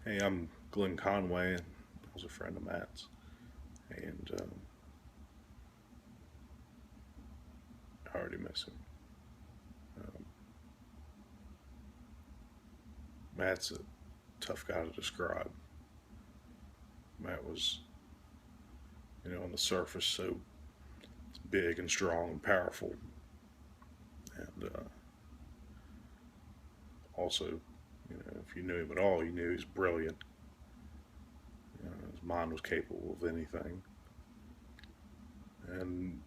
Hey, I'm Glenn Conway, and I was a friend of Matt's. And I already miss him. Um, Matt's a tough guy to describe. Matt was, on the surface, so big and strong and powerful, and also, if you knew him at all, you knew he was brilliant. His mind was capable of anything, and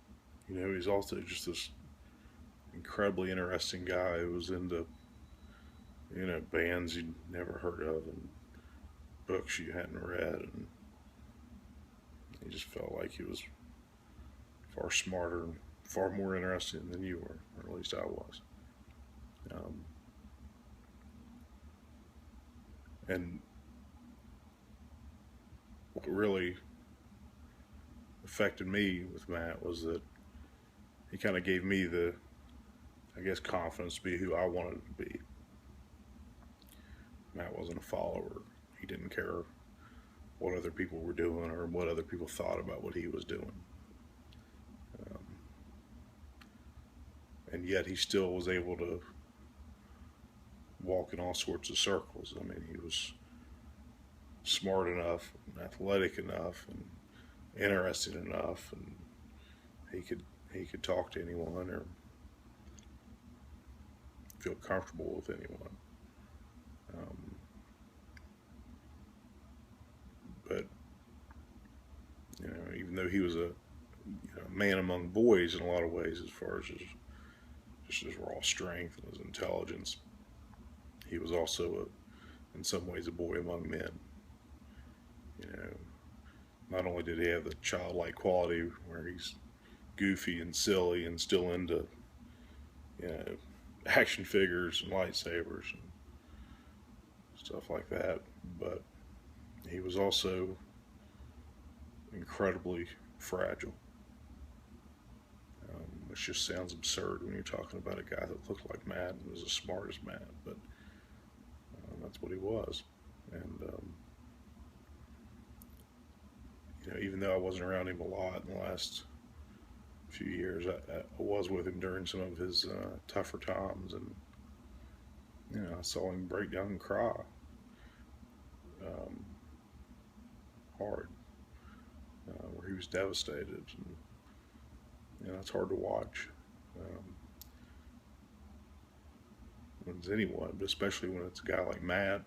he's also just this incredibly interesting guy who was into bands you'd never heard of and books you hadn't read, and he just felt like he was far smarter and far more interesting than you were, or at least I was. Um, and what really affected me with Matt was that he kind of gave me the, I guess, confidence to be who I wanted to be. Matt wasn't a follower. He didn't care what other people were doing or what other people thought about what he was doing. Um, and yet he still was able to walk in all sorts of circles. I mean, he was smart enough, and athletic enough, and interested enough, and he could talk to anyone or feel comfortable with anyone. Um, but even though he was a man among boys in a lot of ways, as far as his raw strength and his intelligence, he was also in some ways a boy among men. You know, not only did he have the childlike quality where he's goofy and silly and still into you know action figures and lightsabers and stuff like that, but he was also incredibly fragile, which just sounds absurd when you're talking about a guy that looked like Matt and was as smart as Matt, but that's what he was. And even though I wasn't around him a lot in the last few years, I was with him during some of his tougher times, and I saw him break down and cry um, hard, where he was devastated, and it's hard to watch. Um, when it's anyone, but especially when it's a guy like Matt,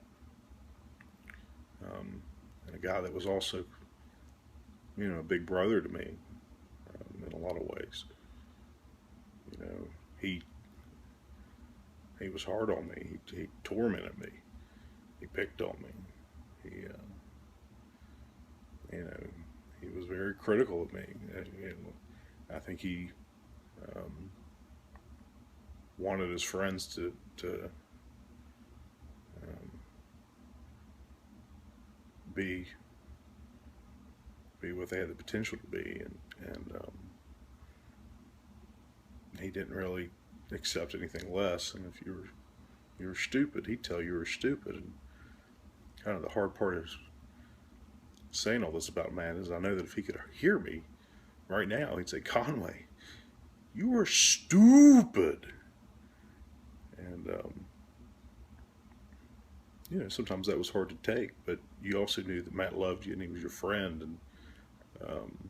and a guy that was also, a big brother to me in a lot of ways. You know, he he was hard on me. He tormented me. He picked on me. He, you know, he was very critical of me. And I think he um, wanted his friends to um, be what they had the potential to be, and he didn't really accept anything less. And if you were stupid, he'd tell you were stupid. And kind of the hard part is saying all this about Matt is I know that if he could hear me right now, he'd say, Conway, you were stupid. And sometimes that was hard to take, but you also knew that Matt loved you and he was your friend, and um,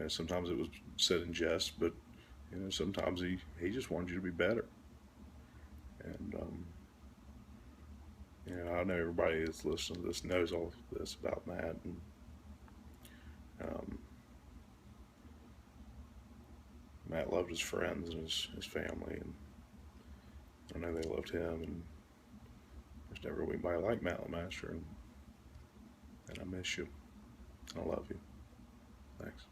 sometimes it was said in jest, but sometimes he just wanted you to be better. And I know everybody that's listening to this knows all this about Matt, and um, Matt loved his friends and his family, and I know they loved him, and there's never anybody like Matt Lemaster, and I miss you. I love you. Thanks.